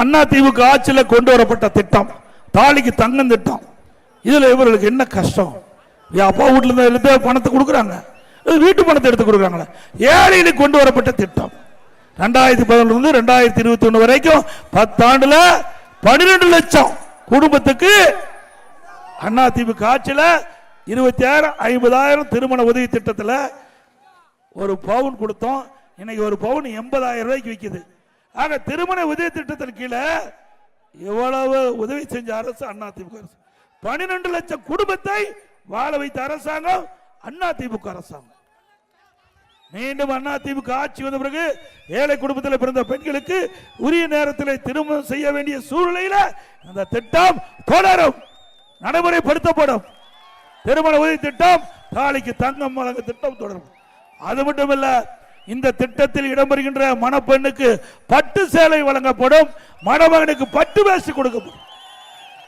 அண்ணா திமுக ஆட்சியில் கொண்டு வரப்பட்ட திட்டம் தாலிக்கு தங்கம் திட்டம். இதுல இவர்களுக்கு என்ன கஷ்டம்? அப்பா வீட்டுல இருந்து பணத்தை கொடுக்குறாங்க, வீட்டு பணத்தை எடுத்து கொடுக்குறாங்களே. ஏழைகளுக்கு கொண்டு வரப்பட்ட திட்டம் 2011 2021 வரைக்கும் 10 ஆண்டுல 12 லட்சம் குடும்பத்துக்கு அண்ணா திமுக ஆட்சியில் 26,000 50,000 திருமண உதவி திட்டத்தில் ஒரு பவுன் கொடுத்தோம். இன்னைக்கு ஒரு பவுன் 80,000 ரூபாய்க்கு விற்குது. ஆக திருமண உதவி திட்டத்தின் கீழே எவ்வளவு உதவி செஞ்ச அரசு அண்ணா திமுக அரசு. 12 லட்சம் குடும்பத்தை வாழ வைத்த அரசாங்கம் அண்ணா திமுக அரசாங்கம். மீண்டும் அண்ணா திமுக ஆட்சி வந்த பிறகு ஏழை குடும்பத்தில் பிறந்த பெண்களுக்கு உரிய நேரத்தில் திருமணம் செய்ய வேண்டிய சூழ்நிலையில் அந்த திட்டம் தொடரும், நடைமுறைப்படுத்தப்படும். திருமண உதவி திட்டம், தாலிக்கு தங்கம் வழங்க திட்டம் தொடரும். அது மட்டுமல்ல, இந்த திட்டத்தில் இடம்பெறுகின்ற மணப்பெண்ணுக்கு பட்டு சேலை வழங்கப்படும், மணமகனுக்கு பட்டு வேஷ்டி கொடுக்கப்படும்.